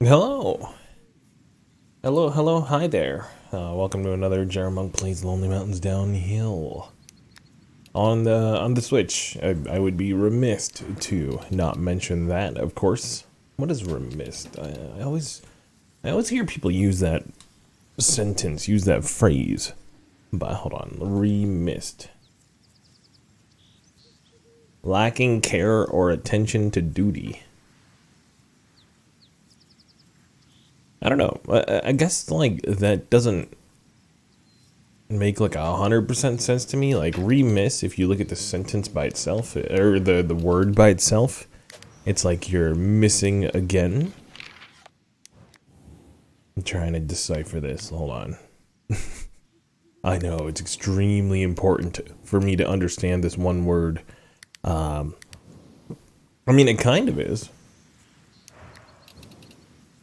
Hello, hello, hi there. Welcome to another Jaramunk Plays Lonely Mountains Downhill. On the Switch, I would be remiss to not mention that, of course. What is remiss? I always hear people use that sentence, use that phrase. But hold on, remiss. Lacking care or attention to duty. I don't know. I guess like that doesn't make like 100% sense to me. Like remiss, if you look at the sentence by itself or the word by itself, it's like you're missing again. I'm trying to decipher this. Hold on. I know it's extremely important for me to understand this one word. I mean, it kind of is.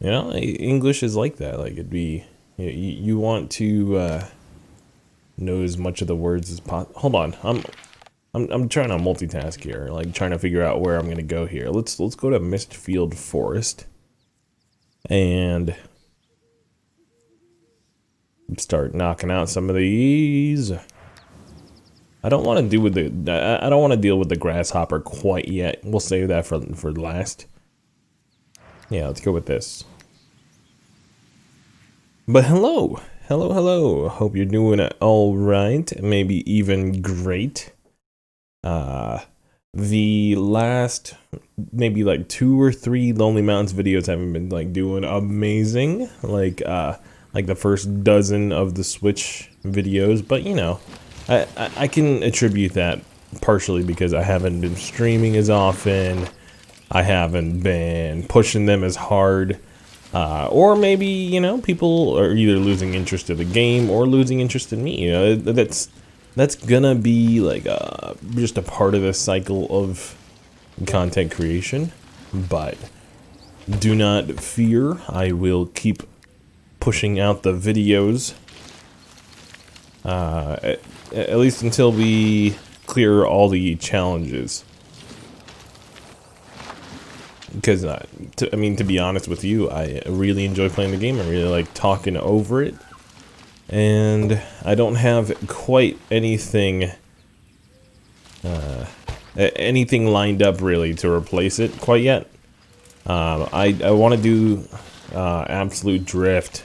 You know, English is like that. Like it'd be, you want to know as much of the words as possible. Hold on, I'm trying to multitask here, like trying to figure out where I'm gonna go here. Let's go to Mistfield Forest and start knocking out some of these. I don't want to do with the. I don't want to deal with the grasshopper quite yet. We'll save that for last. Yeah, let's go with this. But hello. Hope you're doing all right. Maybe even great. The last maybe like 2 or 3 Lonely Mountains videos haven't been like doing amazing. Like the first dozen of the Switch videos, but you know, I can attribute that partially because I haven't been streaming as often. I haven't been pushing them as hard. Or maybe, you know, people are either losing interest in the game or losing interest in me. You know, that's gonna be like just a part of the cycle of content creation. But do not fear, I will keep pushing out the videos. At least until we clear all the challenges. Because, I mean, to be honest with you, I really enjoy playing the game. I really like talking over it. And I don't have quite anything, anything lined up, really, to replace it quite yet. I want to do Absolute Drift.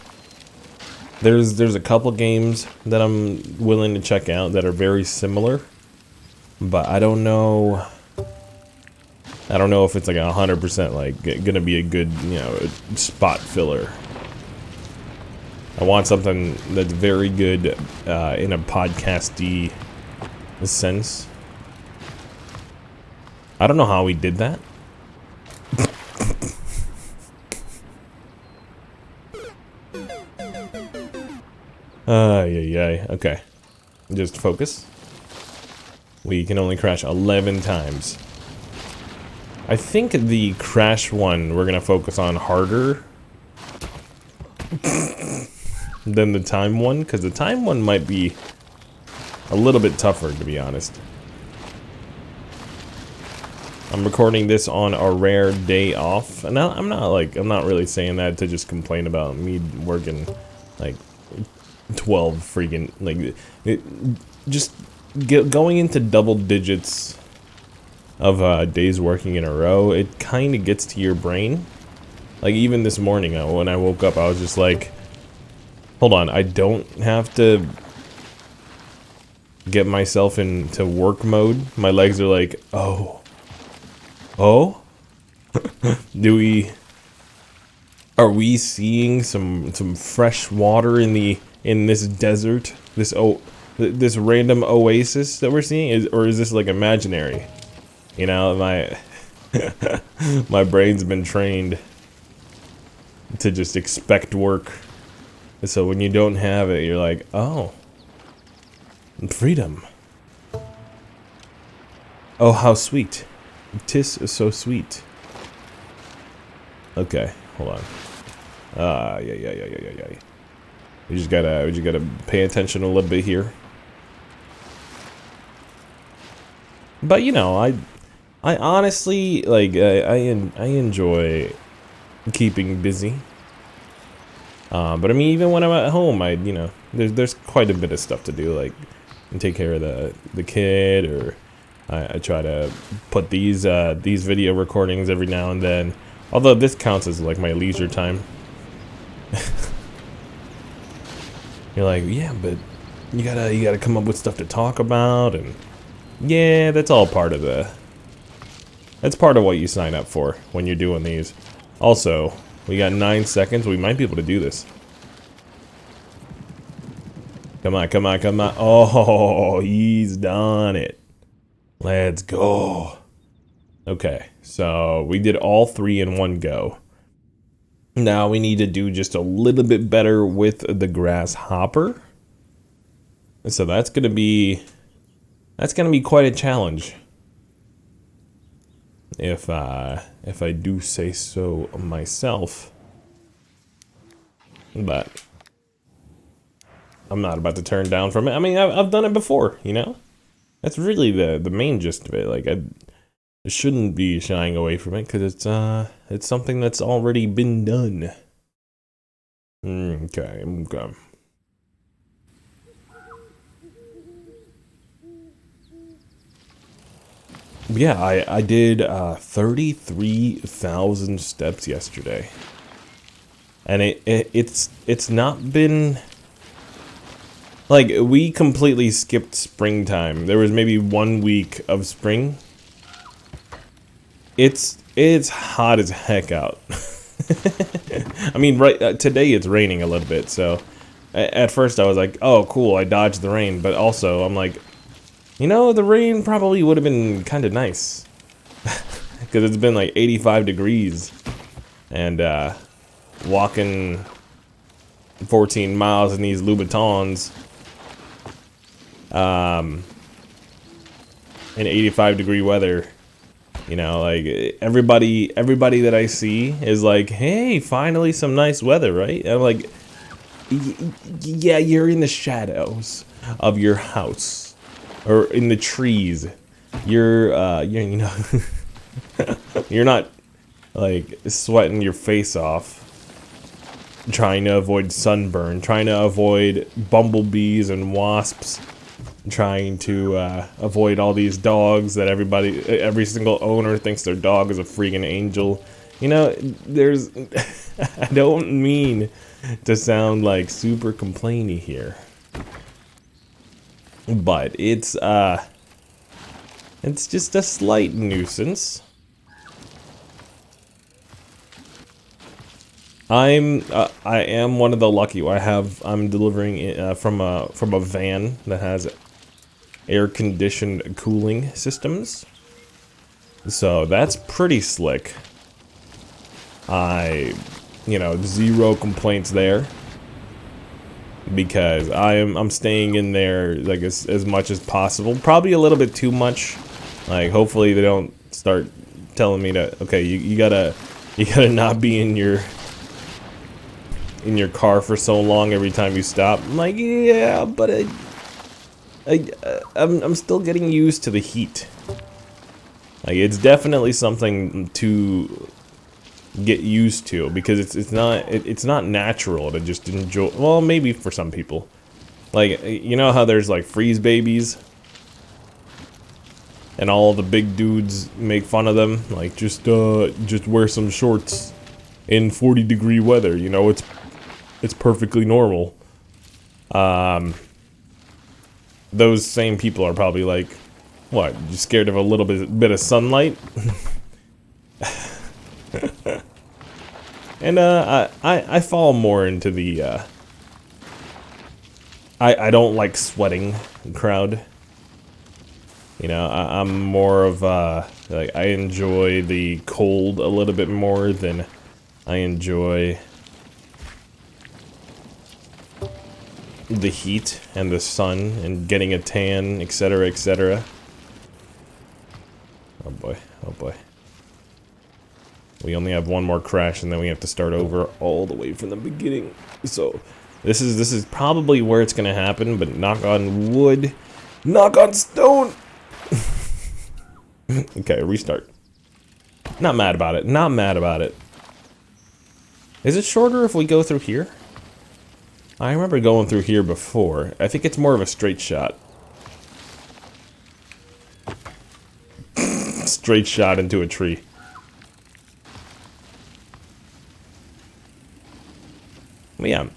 There's a couple games that I'm willing to check out that are very similar. But I don't know if it's like 100% like gonna be a good, you know, spot filler. I want something that's very good in a podcasty sense. I don't know how we did that. Yeah. Okay. Just focus. We can only crash 11 times. I think the crash one we're gonna focus on harder than the time one, because the time one might be a little bit tougher, to be honest. I'm recording this on a rare day off, and I'm not really saying that to just complain about me working like 12 freaking going into double digits of days working in a row. It kind of gets to your brain. Like even this morning when I woke up, I was just like, hold on, I don't have to get myself into work mode. My legs are like, oh are we seeing some fresh water in this desert, this random oasis that we're seeing, or is this like imaginary? You know, my brain's been trained to just expect work. So when you don't have it, you're like, oh, freedom. Oh, how sweet. 'Tis so sweet. Okay, hold on. Yeah. We just gotta pay attention a little bit here. But you know, I honestly like I enjoy keeping busy. But I mean, even when I'm at home, you know, there's quite a bit of stuff to do, like take care of the kid, or I try to put these video recordings every now and then. Although this counts as like my leisure time. You're like, yeah, but you gotta come up with stuff to talk about, and yeah, that's all part of that's part of what you sign up for when you're doing these. Also, we got 9 seconds. We might be able to do this. Come on, come on, come on. Oh, he's done it. Let's go. Okay, so we did all 3 in one go. Now we need to do just a little bit better with the grasshopper. So that's gonna be quite a challenge. If I do say so myself. But I'm not about to turn down from it. I mean, I've done it before, you know? That's really the main gist of it. Like, I shouldn't be shying away from it, because it's something that's already been done. Okay. Yeah, I did 33,000 steps yesterday, and it's not been like, we completely skipped springtime. There was maybe 1 week of spring. It's hot as heck out. I mean, right today it's raining a little bit, so at first I was like, oh cool, I dodged the rain, but also I'm like, you know, the rain probably would have been kind of nice. Because it's been like 85 degrees. And walking 14 miles in these Louboutins in 85 degree weather. You know, like, everybody that I see is like, hey, finally some nice weather, right? And I'm like, yeah, you're in the shadows of your house. Or in the trees. You're you know, you're not, like, sweating your face off, trying to avoid sunburn, trying to avoid bumblebees and wasps, trying to avoid all these dogs that every single owner thinks their dog is a freaking angel. You know, there's, I don't mean to sound like super complainy here. But it's just a slight nuisance. I am one of the lucky. I'm delivering from a van that has air-conditioned cooling systems. So that's pretty slick. You know, 0 complaints there. Because I'm staying in there like as much as possible. Probably a little bit too much. Like, hopefully they don't start telling me that, okay, you gotta not be in your car for so long every time you stop. I'm like, yeah, but I'm still getting used to the heat. Like, it's definitely something to get used to, because it's not natural to just enjoy. Well, maybe for some people, like, you know how there's like freeze babies and all the big dudes make fun of them, like, just wear some shorts in 40 degree weather, you know, it's perfectly normal. Those same people are probably like, what, you scared of a little bit of sunlight? And I fall more into the I don't like sweating crowd. You know, I'm more of like, I enjoy the cold a little bit more than I enjoy the heat and the sun and getting a tan, etc., etc. Oh boy, oh boy. We only have one more crash, and then we have to start over all the way from the beginning. So this is probably where it's gonna happen, but knock on wood, knock on stone. Okay, restart. Not mad about it. Not mad about it. Is it shorter if we go through here? I remember going through here before. I think it's more of a straight shot. Straight shot into a tree. But yeah,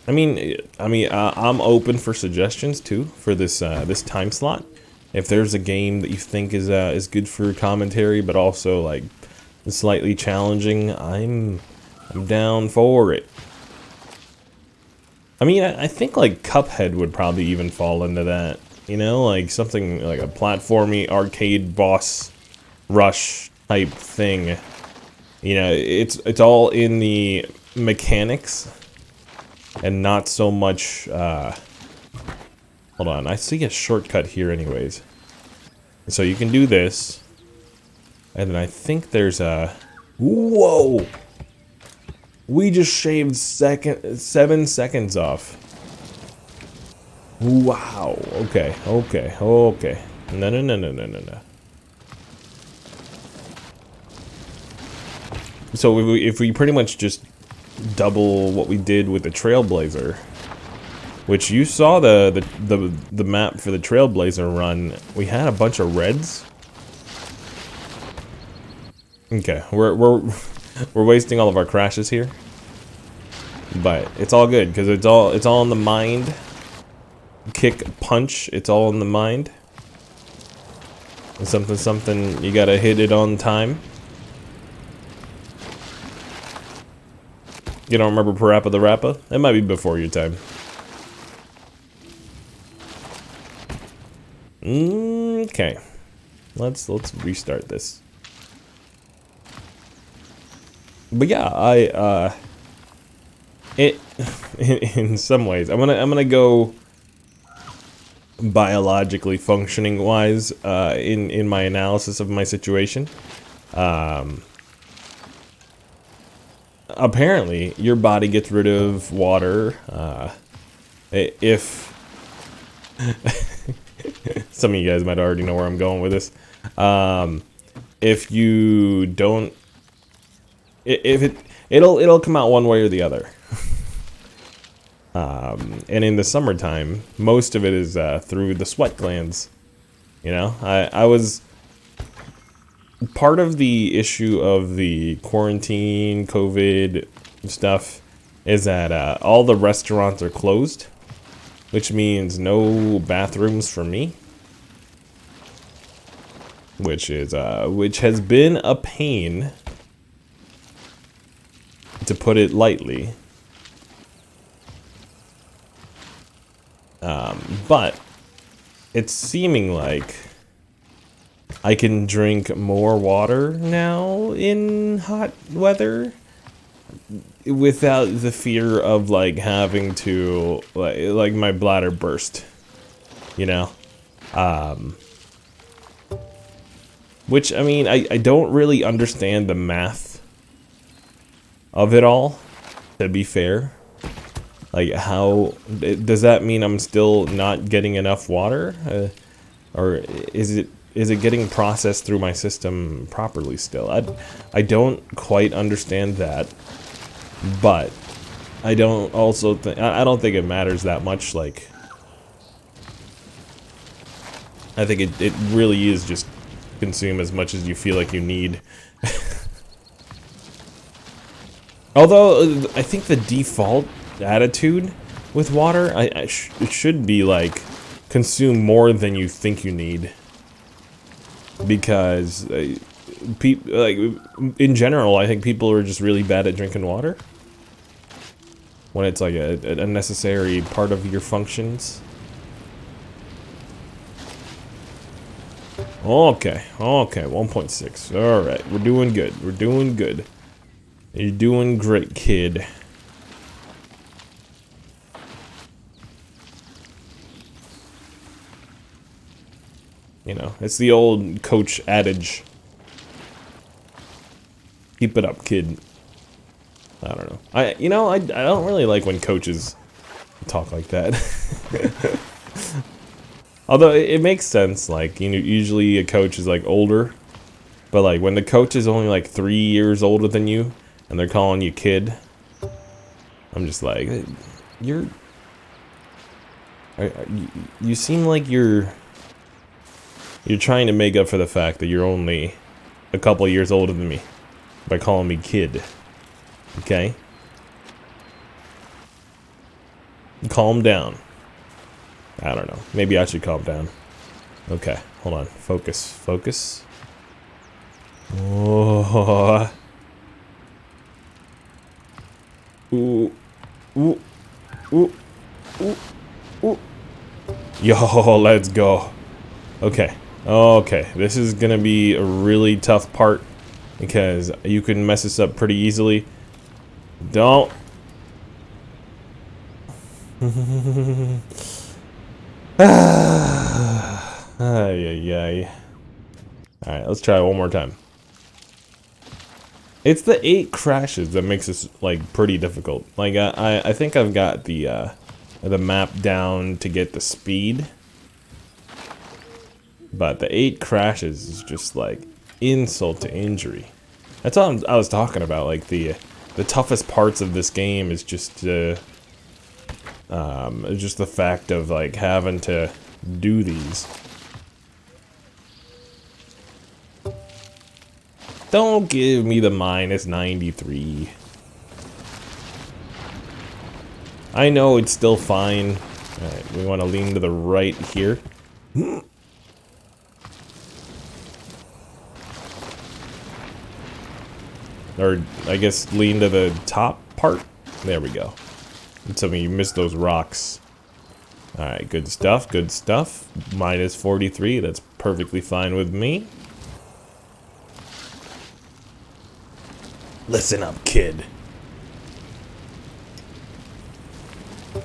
I'm open for suggestions too for this this time slot. If there's a game that you think is good for commentary, but also like slightly challenging, I'm down for it. I mean, I think like Cuphead would probably even fall into that. You know, like something like a platformy arcade boss rush type thing. You know, it's all in the mechanics and not so much. Hold on, I see a shortcut here, anyways. So you can do this, and then I think there's a. Whoa! We just shaved 7 seconds off. Wow. Okay. Okay. Okay. No. No. No. No. No. No. No. So if we pretty much just double what we did with the Trailblazer, which you saw the map for the Trailblazer run, we had a bunch of reds. Okay, we're wasting all of our crashes here, but it's all good because it's all in the mind. Kick, punch, it's all in the mind. And something you gotta hit it on time. You don't remember Parappa the Rappa? It might be before your time. Okay, let's restart this. But yeah, in some ways, I'm gonna go biologically functioning wise in my analysis of my situation. Apparently, your body gets rid of water if some of you guys might already know where I'm going with this. If you don't, it'll come out one way or the other. And in the summertime, most of it is through the sweat glands. You know, I was part of the issue of the quarantine, COVID stuff is that all the restaurants are closed, which means no bathrooms for me, which has been a pain, to put it lightly. But it's seeming like I can drink more water now in hot weather without the fear of like having to like my bladder burst, you know. Which, I mean, I don't really understand the math of it all, to be fair. Like, how does that mean I'm still not getting enough water, or is it getting processed through my system properly still? I don't quite understand that, but I don't also I don't think it matters that much. Like, I think it really is just consume as much as you feel like you need. Although I think the default attitude with water, it should be like consume more than you think you need, because people, like, in general, I think people are just really bad at drinking water when it's like a necessary part of your functions. Okay, 1.6. All right, we're doing good. We're doing good. You're doing great, kid. You know, it's the old coach adage. Keep it up, kid. I don't know. I don't really like when coaches talk like that. Although it makes sense, like, you know, usually a coach is like older, but like when the coach is only like 3 years older than you and they're calling you kid, I'm just like, you're, you seem like you're trying to make up for the fact that you're only a couple years older than me by calling me kid. Okay? Calm down. I don't know. Maybe I should calm down. Okay, hold on. Focus. Focus. Oh. Ooh. Ooh. Ooh. Ooh. Ooh. Yo, let's go. Okay. Okay. This is gonna be a really tough part because you can mess this up pretty easily. Don't. Ay. Alright, let's try it one more time. It's the 8 crashes that makes this, like, pretty difficult. Like, I think I've got the map down to get the speed. But the 8 crashes is just, like, insult to injury. That's all I was talking about. Like, the toughest parts of this game is just the fact of, like, having to do these. Don't give me the minus 93. I know it's still fine. Alright, we want to lean to the right here. Or, I guess, lean to the top part? There we go. So you missed those rocks. Alright, good stuff, good stuff. Minus 43, that's perfectly fine with me. Listen up, kid.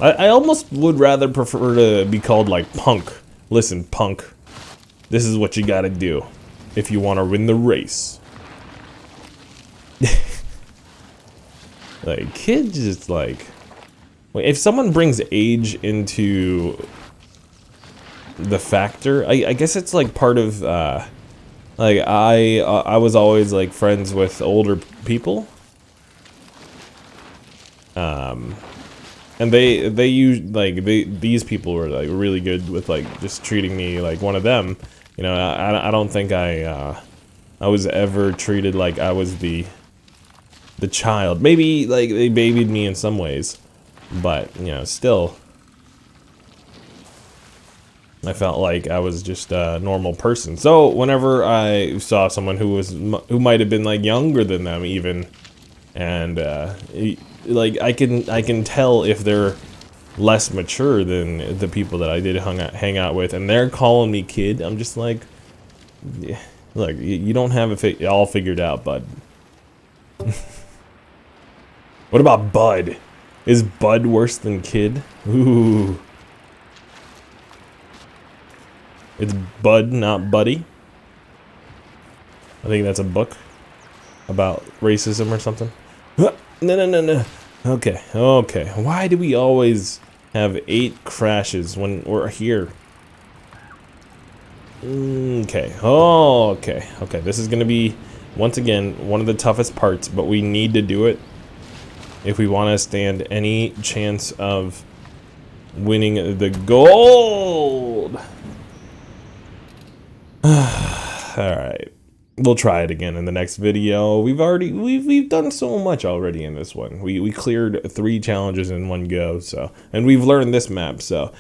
I almost would rather prefer to be called, like, punk. Listen, punk. This is what you gotta do if you want to win the race. Like, kids just, like... If someone brings age into the factor, I guess it's, like, part of, like, I was always, like, friends with older people. And they use, like, these people were, like, really good with, like, just treating me like one of them. You know, I don't think I was ever treated like I was the child. Maybe, like, they babied me in some ways. But, you know, still, I felt like I was just a normal person. So whenever I saw someone who might have been, like, younger than them even, and like, I can tell if they're less mature than the people that I did hang out with, and they're calling me kid. I'm just like, yeah, look, you don't have it all figured out, bud. What about bud? Is bud worse than kid? Ooh. It's bud, not buddy. I think that's a book about racism or something. No. Okay. Why do we always have 8 crashes when we're here? Okay. Okay. This is gonna be, once again, one of the toughest parts, but we need to do it if we want to stand any chance of winning the gold. Alright. We'll try it again in the next video. We've done so much already in this one. We cleared 3 challenges in one go, so, and we've learned this map, so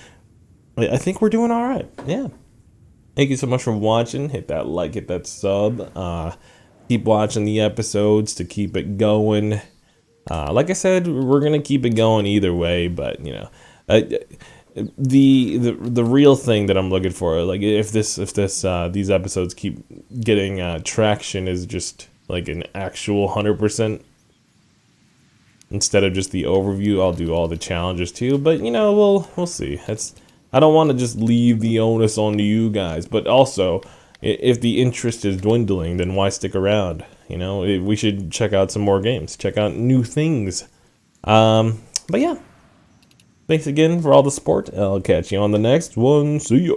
I think we're doing alright. Yeah. Thank you so much for watching. Hit that like, hit that sub. Keep watching the episodes to keep it going. Like I said, we're gonna keep it going either way, but you know, the real thing that I'm looking for, like if these episodes keep getting traction, is just like an actual 100%. Instead of just the overview, I'll do all the challenges too. But you know, we'll see. I don't want to just leave the onus on you guys, but also, if the interest is dwindling, then why stick around? You know, we should check out some more games, check out new things. But yeah, thanks again for all the support. I'll catch you on the next one. See ya.